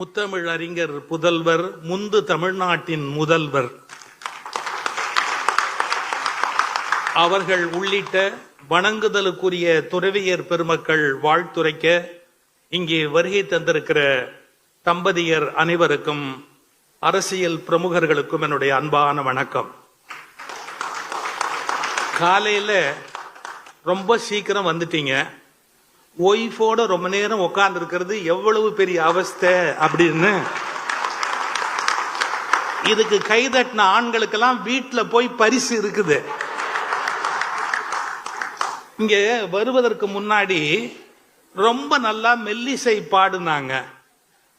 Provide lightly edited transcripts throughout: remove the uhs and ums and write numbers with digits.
முத்தமிழ் அறிஞர் புதல்வர், முந்து தமிழ்நாட்டின் முதல்வர் அவர்கள் உள்ளிட்ட வணங்குதலுக்குரிய துறவியர் பெருமக்கள் வாழ்த்துரைக்க இங்கே வருகை தந்திருக்கிற தம்பதியர் அனைவருக்கும், அரசியல் பிரமுகர்களுக்கும் என்னுடைய அன்பான வணக்கம். காலையில ரொம்ப சீக்கிரம் வந்துட்டீங்க. ஒய்ஃபோட ரொம்ப நேரம் உட்கார்ந்து இருக்கிறது எவ்வளவு பெரிய அவஸ்தை அப்படின்னு இதுக்கு கைதட்டின ஆண்களுக்கெல்லாம் வீட்டுல போய் பரிசு இருக்குது. இங்க வருவதற்கு முன்னாடி ரொம்ப நல்லா மெல்லிசை பாடுனாங்க.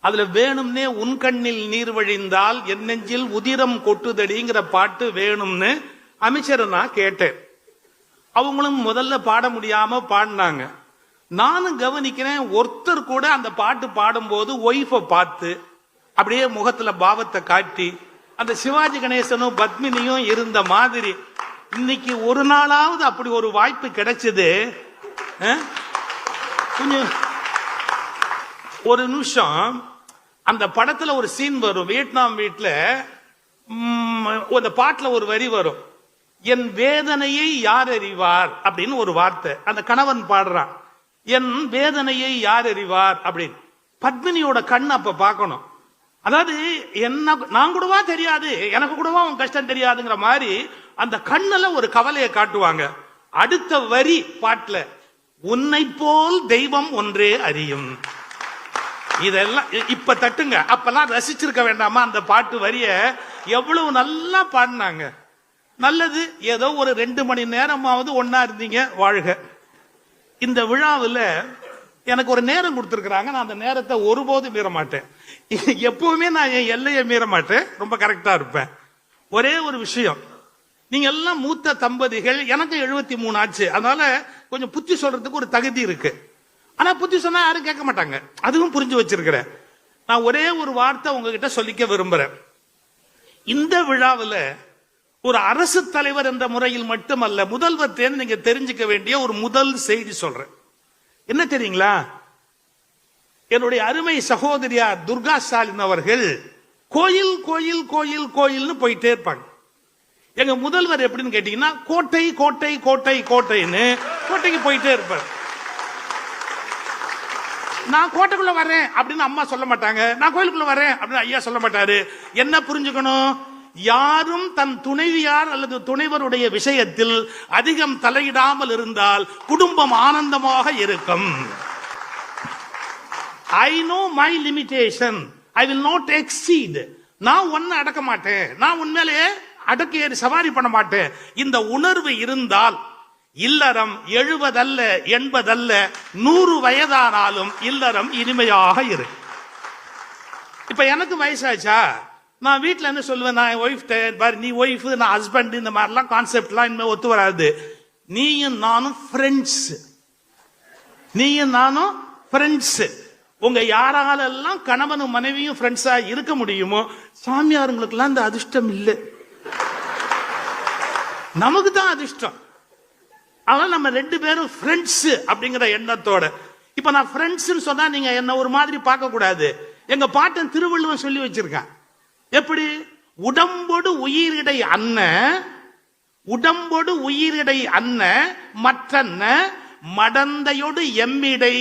அதுல வேணும்னே உன் கண்ணில் நீர் வழிந்தால் என் நெஞ்சில் உதிரம் கொட்டுதடிங்கிற பாட்டு வேணும்னு அமைச்சரை நான் கேட்டேன். அவங்களும் முதல்ல பாட முடியாம பாடினாங்க. நானும் கவனிக்கிறேன், ஒருத்தர் கூட அந்த பாட்டு பாடும்போது ஒய்ஃபை பார்த்து அப்படியே முகத்துல பாவத்தை காட்டி அந்த சிவாஜி கணேசனும் பத்மினியும் இருந்த மாதிரி இன்னைக்கு ஒரு நாளாவது அப்படி ஒரு வாய்ப்பு கிடைச்சது. கொஞ்சம் ஒரு நிமிஷம், அந்த படத்துல ஒரு சீன் வரும், வியட்நாம் வீட்டுல அந்த பாட்டுல ஒரு வரி வரும், என் வேதனையை யார் அறிவார் அப்படின்னு ஒரு வார்த்தை. அந்த கணவன் பாடுறான், என் வேதனையை யார் அறிவார் அப்படின்னு. பத்மினியோட கண் அப்ப பார்க்கணும். அதாவது என்ன நான் கூடவா தெரியாது, எனக்கு கூடவா உன் கஷ்டம் தெரியாதுங்கிற மாதிரி அந்த கண்ணுல ஒரு கவலையை காட்டுவாங்க. அடுத்த வரி பாட்டுல, உன்னை போல் தெய்வம் ஒன்றே அறியும். இதெல்லாம் இப்ப தட்டுங்க, அப்பெல்லாம் ரசிச்சிருக்க வேண்டாமா? அந்த பாட்டு வரிய எவ்வளவு நல்லா பாடினாங்க. நல்லது, ஏதோ ஒரு 2 மணி நேரமாவது ஒன்னா இருந்தீங்க, வாழ்க. இந்த விழாவில் எனக்கு ஒரு நேரம் கொடுத்திருக்கிறாங்க. நான் அந்த நேரத்தை ஒருபோதும் மீற மாட்டேன். எப்பவுமே நான் என் எல்லையை மீற மாட்டேன், ரொம்ப கரெக்டா இருப்பேன். ஒரே ஒரு விஷயம், நீங்க எல்லாம் மூத்த தம்பதிகள், எனக்கு 73 ஆச்சு, அதனால கொஞ்சம் புத்தி சொல்றதுக்கு ஒரு தகுதி இருக்கு. ஆனா புத்தி சொன்னா யாரும் கேட்க மாட்டாங்க, அதுவும் புரிஞ்சு வச்சிருக்கிறேன். நான் ஒரே ஒரு வார்த்தை உங்ககிட்ட சொல்லிக்க விரும்புறேன். இந்த விழாவில் ஒரு அரசு தலைவர் என்ற முறையில் மட்டுமல்ல, முதல்வர் தேர்ந்து நீங்க தெரிஞ்சுக்க வேண்டிய ஒரு முதல் செய்தி சொல்றேன். என்ன தெரியுங்களா? என்னுடைய அருமை சகோதரியார் துர்கா ஸ்டாலின் அவர்கள் கோயில் கோயில் கோயில் கோயில்னு போயிட்டே இருப்பாங்க. எங்க முதல்வர் எப்படின்னு கேட்டீங்கன்னா, கோட்டை கோட்டை கோட்டை கோட்டைன்னு கோட்டைக்கு போயிட்டே இருப்பார். நான் கோட்டைக்குள்ள வரேன் அப்படின்னு அம்மா சொல்ல மாட்டாங்க, நான் கோயிலுக்குள்ள வரேன் அப்படின்னு ஐயா சொல்ல மாட்டாரு. என்ன புரிஞ்சுக்கணும்? யாரும் தன் துணைவியார் அல்லது துணைவருடைய விஷயத்தில் அதிகம் தலையிடாமல் இருந்தால் குடும்பம் ஆனந்தமாக இருக்கும். I know my limitation, I will not exceed. நான் ஒன்ன அடக்க மாட்டேன், நான் உண்மையிலேயே அடக்கி ஏறி சவாரி பண்ண மாட்டேன். இந்த உணர்வு இருந்தால் இல்லறம் 70 அல்ல 80 அல்ல 100 வயதானாலும் இல்லறம் இனிமையாக இருக்கு. இப்ப எனக்கு வயசாச்சா, நான் வீட்டில் என்ன சொல்லுவேன், நான் ஒய்ஃப் பாரு, நீ ஒய்ஃப் நான் ஹஸ்பண்ட், இந்த மாதிரிலாம் கான்செப்ட்லாம் இனிமேல் ஒத்து வராது. நீயும் நானும் ஃப்ரெண்ட்ஸ், நீயும் நானும் ஃப்ரெண்ட்ஸ். உங்க யாராலெல்லாம் கணவனும் மனைவியும் ஃப்ரெண்ட்ஸா இருக்க முடியுமோ, சாமியாருங்களுக்கெல்லாம் இந்த அதிர்ஷ்டம் இல்லை, நமக்கு தான் அதிர்ஷ்டம். அதனால நம்ம 2 பேரும் ஃப்ரெண்ட்ஸ் அப்படிங்கிற எண்ணத்தோட. இப்ப நான் ஃப்ரெண்ட்ஸ்ன்னு சொன்னா நீங்க என்ன ஒரு மாதிரி பார்க்க கூடாது. எங்க பாட்டன் திருவள்ளுவன் சொல்லி வச்சிருக்கான். எப்படி? உடம்போடு உயிரிடை அன்ன, உடம்போடு உயிரிடை அன்ன மற்றன்ன மடந்தையோடு எம்மிடை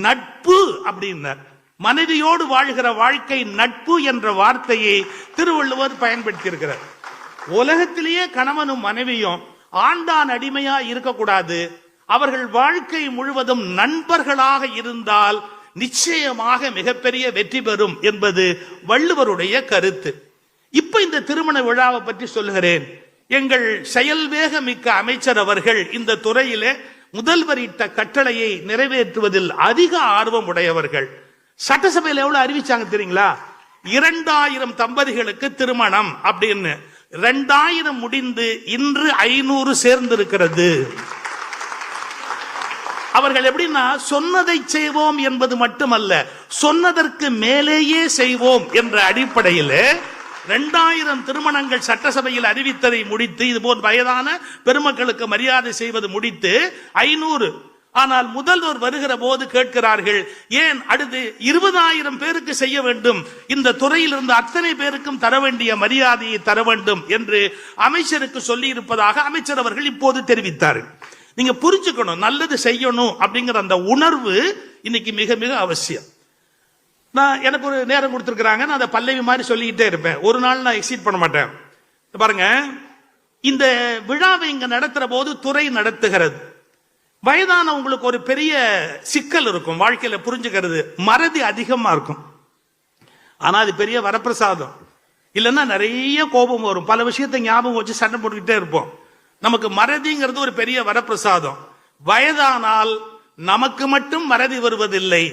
நட்பு அப்படின்னார். மனைவியோடு வாழ்கிற வாழ்க்கை நட்பு என்ற வார்த்தையை திருவள்ளுவர் பயன்படுத்தி இருக்கிறார். உலகத்திலேயே கணவனும் மனைவியும் ஆண்டான் அடிமையா இருக்கக்கூடாது. அவர்கள் வாழ்க்கை முழுவதும் நண்பர்களாக இருந்தால் நிச்சயமாக மிகப்பெரிய வெற்றி பெறும் என்பது வள்ளுவருடைய கருத்து. இப்ப இந்த திருமண விழாவை பற்றி சொல்லுகிறேன். எங்கள் செயல்வேக மிக்க அமைச்சர் அவர்கள் இந்த துறையிலே முதல்வர் இட்ட கட்டளையை நிறைவேற்றுவதில் அதிக ஆர்வம் உடையவர்கள். சட்டசபையில் எவ்வளவு அறிவிச்சாங்க தெரியுங்களா? 2000 தம்பதிகளுக்கு திருமணம் அப்படின்னு. 2000 முடிந்து இன்று 500 சேர்ந்திருக்கிறது. அவர்கள் எப்படின்னா, சொன்னதை செய்வோம் என்பது மட்டுமல்ல, சொன்னதற்கு மேலேயே செய்வோம் என்ற அடிப்படையில் 2000 திருமணங்கள் சட்டசபையில் அறிவித்ததை முடித்து, இதுபோல் வயதான பெருமக்களுக்கு மரியாதை செய்வது முடித்து 500 ஆனால் முதல்வர் வருகிற போது கேட்கிறார்கள், ஏன் அடுத்து 20,000 பேருக்கு செய்ய வேண்டும், இந்த துறையில் இருந்த அத்தனை பேருக்கும் தர வேண்டிய மரியாதையை தர வேண்டும் என்று அமைச்சருக்கு சொல்லி இருப்பதாக அமைச்சர் அவர்கள் இப்போது தெரிவித்தார்கள். நீங்க புரிஞ்சுக்கணும், நல்லது செய்யணும் அப்படிங்கிற அந்த உணர்வு இன்னைக்கு மிக மிக அவசியம். நான் எனக்கு ஒரு நேரம் கொடுத்திருக்கிறாங்க, நான் அதை பல்லவி மாதிரி சொல்லிக்கிட்டே இருப்பேன். ஒரு நாள் நான் எக்ஸிட் பண்ண மாட்டேன். பாருங்க, இந்த விழாவை இங்க நடத்துற போது துறை நடத்துகிறது. வயதானவங்களுக்கு ஒரு பெரிய சிக்கல் இருக்கும் வாழ்க்கையில, புரிஞ்சுக்கிறது, மறதி அதிகமா இருக்கும். ஆனா அது பெரிய வரப்பிரசாதம். இல்லைன்னா நிறைய கோபம் வரும், பல விஷயத்தை ஞாபகம் வச்சு சண்டை போட்டுக்கிட்டே இருப்போம். நமக்கு மறதிங்கிறது ஒரு பெரிய வரப்பிரசாதம். வயதானால் நமக்கு மட்டும் மறதி வருவதில்லை,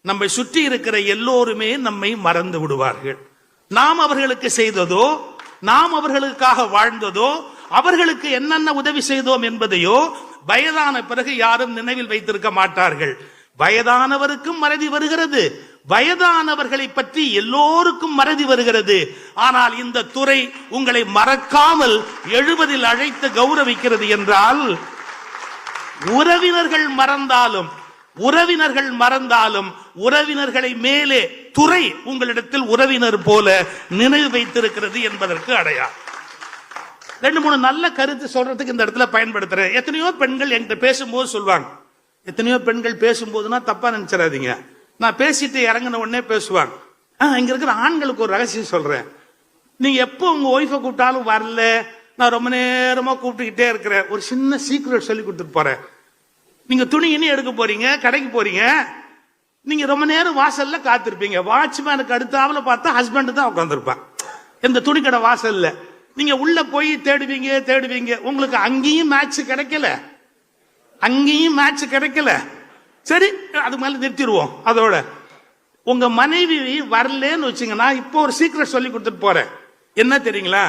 நம்மை சுற்றி இருக்கிற எல்லோருமே நம்மை மறந்து விடுவார்கள். நாம் அவர்களுக்கு செய்ததோ, நாம் அவர்களுக்காக வாழ்ந்ததோ, அவர்களுக்கு என்னென்ன உதவி செய்தோம் என்பதையோ வயதான பிறகு யாரும் நினைவில் வைத்திருக்க மாட்டார்கள். வயதானவருக்கும் மறதி வருகிறது, வயதானவர்களை பற்றி எல்லோருக்கும் மறதி வருகிறது. ஆனால் இந்த துறை உங்களை மறக்காமல் 70 அழைத்து கௌரவிக்கிறது என்றால், உறவினர்கள் மறந்தாலும் உறவினர்களை மேலே துறை உங்களிடத்தில் உறவினர் போல நினைவு வைத்திருக்கிறது என்பதற்கு அடையாளம். 2-3 நல்ல கருத்து சொல்றதுக்கு இந்த இடத்துல பயன்படுத்துறேன். எத்தனையோ பெண்கள் என்கிட்ட பேசும்போது சொல்லுவாங்க, எத்தனையோ பெண்கள் பேசும்போதுனா தப்பா நினைச்சிடாதீங்க, நான் பேசிட்டு இறங்கின உடனே பேசுவாங்க. இங்க இருக்கிற ஆண்களுக்கு ஒரு ரகசியம் சொல்றேன், நீங்க எப்போ உங்க ஒய்ஃபை கூப்பிட்டாலும் வரல, நான் ரொம்ப நேரமா கூப்பிட்டுக்கிட்டே இருக்கிறேன், ஒரு சின்ன சீக்ரெட் சொல்லி கொடுத்துட்டு போறேன். நீங்க துணி இனி எடுக்க போறீங்க, கடைக்கு போறீங்க, நீங்க ரொம்ப நேரம் வாசல்ல காத்திருப்பீங்க. வாட்ச்மேனுக்கு அடுத்தாவில பார்த்தா ஹஸ்பண்ட் தான் உட்காந்துருப்பான் இந்த துணி கடை வாசல்ல. நீங்க உள்ள போய் தேடுவீங்க, உங்களுக்கு அங்கேயும் மேட்ச் கிடைக்கல. சரி, அது மேல நிறுத்திடுவோம். அதோட உங்க மனைவி வரலன்னு வச்சுங்கன்னா, இப்போ ஒரு சீக்ரெட் சொல்லி கொடுத்துட்டு போறேன். என்ன தெரியுங்களா,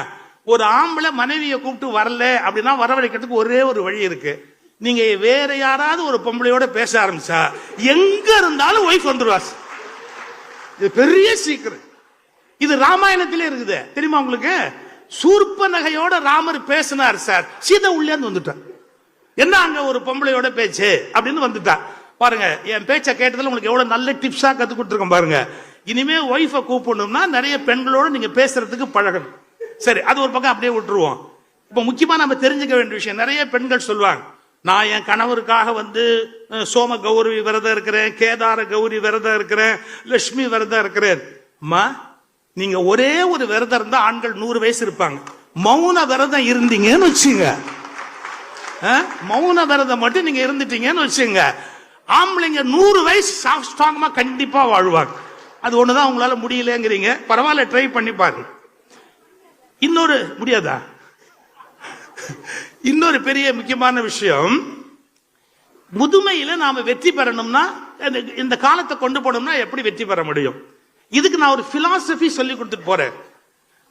ஒரு ஆம்பளை மனைவியை கூப்பிட்டு வரல அப்படின்னா வரவழைக்கிறதுக்கு ஒரே ஒரு வழி இருக்கு. நீங்க வேற யாராவது ஒரு பொம்பளையோட பேச ஆரம்பிச்சா எங்க இருந்தாலும் ஒய்ஃப் வந்துருவா. இது பெரிய சீக்கிரம். இது ராமாயணத்திலே இருக்குது தெரியுமா உங்களுக்கு? சூர்ப்ப நகையோட ராமர் பேசினார் சார், சீதை உள்ளே வந்துட்டார். என்ன அங்க ஒரு பொம்பளையோட பேச்சு அப்படின்னு வந்துட்டா. பாருங்க, என் பேச்சை கேட்டதுல உங்களுக்கு எவ்வளவு நல்ல டிப்ஸா கத்து கொடுத்துருக்கோம் பாருங்க. இனிமே ஒய்ஃபை கூப்பிடணும்னா நிறைய பெண்களோட நீங்க பேசுறதுக்கு பழகணும். சரி, அது ஒரு பக்கம் அப்படியே விட்டுருவோம். இப்ப முக்கியமா நம்ம தெரிஞ்சுக்க வேண்டிய விஷயம், நிறைய பெண்கள் சொல்லுவாங்க, நான் என் கணவருக்காக சோம கௌரி விரதம் இருக்கிறேன், கேதார கௌரி விரதம் இருக்கிறேன், லட்சுமி விரதம் இருக்கிறேன். அம்மா, நீங்க ஒரே ஒரு விரதம் இருந்தா ஆண்கள் 100 வயசு இருப்பாங்க. மௌன விரதம் இருந்தீங்கன்னு வச்சுங்க, மௌன விரதம் மட்டும் நீங்க இருந்துட்டீங்கன்னு வச்சுங்க, ஆம்பளைங்க 100 வயசு ஸ்ட்ராங்கமா கண்டிப்பா வாழ்வாங்க. அது ஒண்ணுதான் உங்களால முடியலங்கிறீங்க, பரவாயில்ல, ட்ரை பண்ணி பாருங்க. இன்னொரு முடியாதா? இன்னொரு பெரிய முக்கியமான விஷயம், முதுமையில நாம வெற்றி பெறணும்னா, இந்த காலத்தை கொண்டு போனோம்னா எப்படி வெற்றி பெற முடியும்? இதுக்கு நான் ஒரு பிலாசபி சொல்லி கொடுத்துட்டு போறேன்.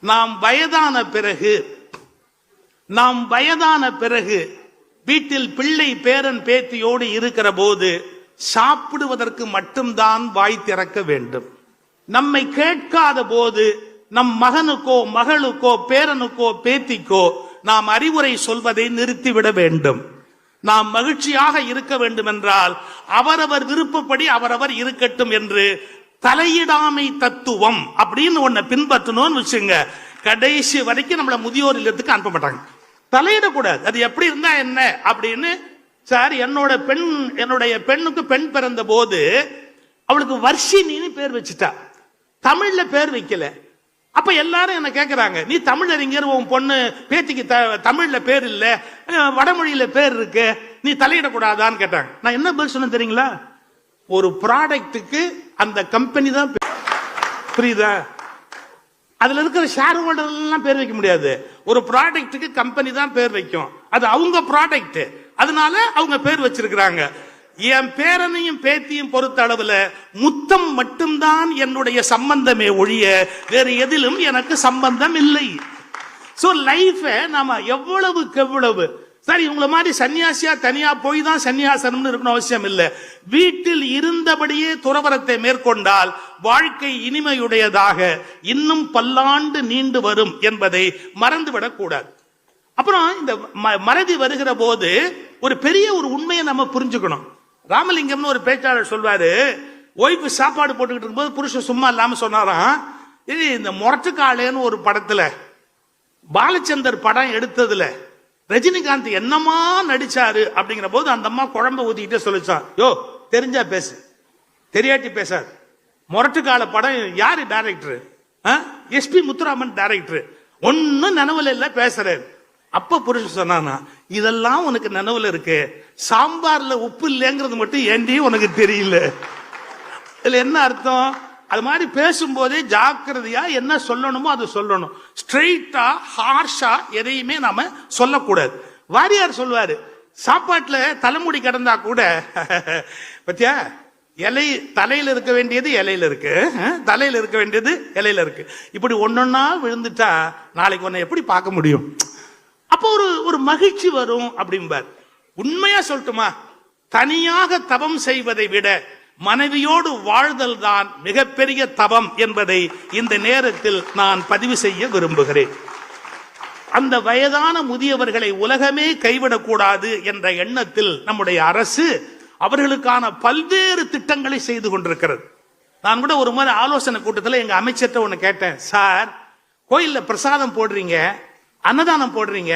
நாம் வயதான பிறகு வீட்டில் பிள்ளை பேரன் பேத்தியோடு இருக்கிற போது சாப்பிடுவதற்கு மட்டும்தான் வாய் திறக்க வேண்டும். நம்மை கேட்காத போது நம் மகனுக்கோ மகளுக்கோ பேரனுக்கோ பேத்திக்கோ நாம் அறிவுரை சொல்வதை நிறுத்திவிட வேண்டும். நாம் மகிழ்ச்சியாக இருக்க வேண்டும் என்றால் அவரவர் விருப்பப்படி அவரவர் இருக்கட்டும் என்று தலையிடாமை தத்துவம் அப்படின்னு ஒன்ன பின்பற்றணும்னு வச்சுங்க, கடைசி வரைக்கும் நம்மள முதியோர் இல்லத்துக்கு அனுப்ப மாட்டாங்க. தலையிடக்கூடாது, அது எப்படி இருந்தா என்ன அப்படின்னு. சார், என்னுடைய பெண்ணுக்கு பெண் பிறந்த போது அவளுக்கு வர்ஷினின்னு பேர் வச்சுட்டா, தமிழ்ல பேர் வைக்கல. அப்ப எல்லாரும் என்ன கேட்கிறாங்க, நீ தமிழறிஞர், உன் பொண்ணு பேத்திக்கு தமிழ்ல பேர் இல்ல, வடமொழியில பேர் இருக்கு, நீ தலையிடக்கூடாதான்னு கேட்டாங்க. நான் என்ன பதில் சொன்ன தெரியுங்களா? ஒரு ப்ராடக்ட்டுக்கு அந்த கம்பெனி தான், புரியுதா? அதுல இருக்கிற ஷேர் ஹோல்டர் எல்லாம் பேர் வைக்க முடியாது. ஒரு ப்ராடக்ட்டுக்கு கம்பெனி தான் பேர் வைக்கும், அது அவங்க ப்ராடக்ட், அதனால அவங்க பேர் வச்சிருக்கிறாங்க. என் பேரனையும் பேத்தியும் பொறுத்த அளவுல முத்தம் மட்டும்தான் என்னுடைய சம்பந்தமே ஒழிய வேறு எதிலும் எனக்கு சம்பந்தம் இல்லை. சோ லைஃப நாம எவ்வளவுக்கு எவ்வளவு, சரி இவங்கள மாதிரி சன்னியாசியா தனியா போய் தான் சன்னியாசனம்னு இருக்கணும் அவசியம் இல்லை. வீட்டில் இருந்தபடியே துறவரத்தை மேற்கொண்டால் வாழ்க்கை இனிமையுடையதாக இன்னும் பல்லாண்டு நீண்டு வரும் என்பதை மறந்துவிடக் கூடாது. அப்புறம் இந்த மறதி வருகிற போது ஒரு பெரிய ஒரு உண்மையை நம்ம புரிஞ்சுக்கணும். ராமலிங்கம்னு ஒரு பேச்சாளர் சொல்வாரு, ஒய்ஃபு சாப்பாடு போட்டுக்கிட்டு இருக்கும்போது புருஷன் சும்மா இல்லாம சொன்னாராம், இது இந்த முரட்டுக்காளேன்னு ஒரு படத்துல பாலச்சந்தர் படம் எடுத்ததுல ரஜினிகாந்த் என்னமா நடிச்சாரு அப்படிங்கிற போது அந்த அம்மா குழம்பு ஊத்திக்கிட்டே சொல்லிச்சான், யோ தெரிஞ்சா பேசு, தெரியாட்டி பேசாது. முரட்டுக்கால படம் யாரு டைரக்டர்? SP Muthuraman director. ஒன்னும் நினைவுல இல்ல பேசுறாரு. அப்ப புருஷன் சொன்னானா, இதெல்லாம் உனக்கு நினைவுல இருக்கு, சாம்பார்ல உப்பு இல்லைங்கிறது மட்டும் ஏண்டி உனக்கு தெரியல. இதுல என்ன அர்த்தம்? அது மாதிரி பேசும்போதே ஜாக்கிரதையா என்ன சொல்லணுமோ அது சொல்லணும். ஸ்ட்ரெயிட்டா ஹார்ஷா எதையுமே நாம சொல்லக்கூடாது. வாரியார் சொல்வாரு, சாப்பாட்டுல தலைமுடி கிடந்தா கூட பத்தியா இலை தலையில இருக்க வேண்டியது இலையில இருக்கு, தலையில இருக்க வேண்டியது இலையில இருக்கு. இப்படி ஒன்னொன்னா விழுந்துட்டா நாளைக்கு உன்னை எப்படி பார்க்க முடியும்? அப்போ ஒரு மகிழ்ச்சி வரும் அப்படிம்பார். உண்மையா சொல்லட்டுமா, தனியாக தவம் செய்வதை விட மனைவியோடு வாழ்தல் தான் மிகப்பெரிய தவம் என்பதை இந்த நேரத்தில் நான் பதிவு செய்ய விரும்புகிறேன். அந்த வயதான முதியவர்களை உலகமே கைவிடக்கூடாது என்ற எண்ணத்தில் நம்முடைய அரசு அவர்களுக்கான பல்வேறு திட்டங்களை செய்து கொண்டிருக்கிறது. நான் கூட ஒரு மாதிரி ஆலோசனை கூட்டத்தில் எங்க அமைச்சர்கிட்ட ஒண்ணு கேட்டேன், சார் கோயில்ல பிரசாதம் போடுறீங்க, அன்னதானம் போடுறீங்க,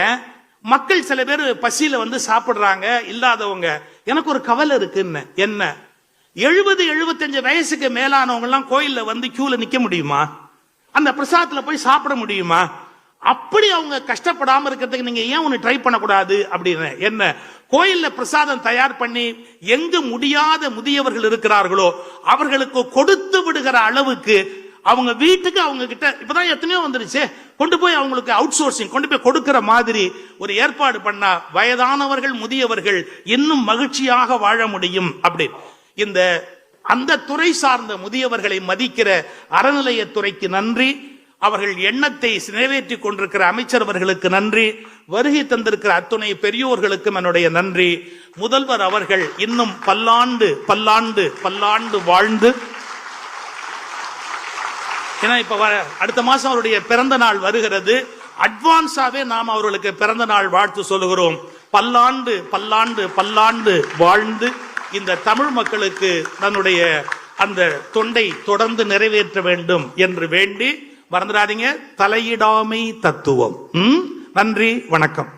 மக்கள் சில பேர் பசியில வந்து சாப்பிடுறாங்க, இல்லாதவங்க, எனக்கு ஒரு கவலை இருக்குன்னு. என்ன, 70-75 வயசுக்கு மேலானவங்க எல்லாம் கோயில்ல வந்து கியூல நிக்க முடியுமா? அந்த பிரசாதத்துல போய் சாப்பிட முடியுமா? அப்படி அவங்க கஷ்டப்படாம இருக்கிறதுக்கு நீங்க ஏன் ஒன்னு ட்ரை பண்ணக்கூடாது அப்படின்னு. என்ன, கோயில்ல பிரசாதம் தயார் பண்ணி எங்கு முடியாத முதியவர்கள் இருக்கிறார்களோ அவர்களுக்கு கொடுத்து விடுகிற அளவுக்கு அவங்க வீட்டுக்கு அவங்க கிட்ட இப்பதான் எத்தனையோ வந்துருச்சு, கொண்டு போய் அவங்களுக்கு அவுட் சோர்சிங் கொண்டு போய் கொடுக்கிற மாதிரி ஒரு ஏற்பாடு பண்ணா வயதானவர்கள் முதியவர்கள் இன்னும் மகிழ்ச்சியாக வாழ முடியும். அப்படி இந்த அந்த துறை சார்ந்த முதியவர்களை மதிக்கிற அறநிலையத்துறைக்கு நன்றி, அவர்கள் எண்ணத்தை நிறைவேற்றிக் கொண்டிருக்கிற அமைச்சர் அவர்களுக்கு நன்றி, வருகை தந்திருக்கிற அத்துணை பெரியோர்களுக்கும் என்னுடைய நன்றி. முதல்வர் அவர்கள் இன்னும் பல்லாண்டு பல்லாண்டு பல்லாண்டு வாழ்ந்து, ஏன்னா இப்ப அடுத்த மாசம் அவருடைய பிறந்த நாள் வருகிறது, அட்வான்ஸாவே நாம் அவர்களுக்கு பிறந்த நாள் வாழ்த்து சொல்லுகிறோம். பல்லாண்டு பல்லாண்டு பல்லாண்டு வாழ்ந்து இந்த தமிழ் மக்களுக்கு தன்னுடைய அந்த தொண்டை தொடர்ந்து நிறைவேற்ற வேண்டும் என்று வேண்டி, மறந்துடாதீங்க, தலையிடாமை தத்துவம். நன்றி, வணக்கம்.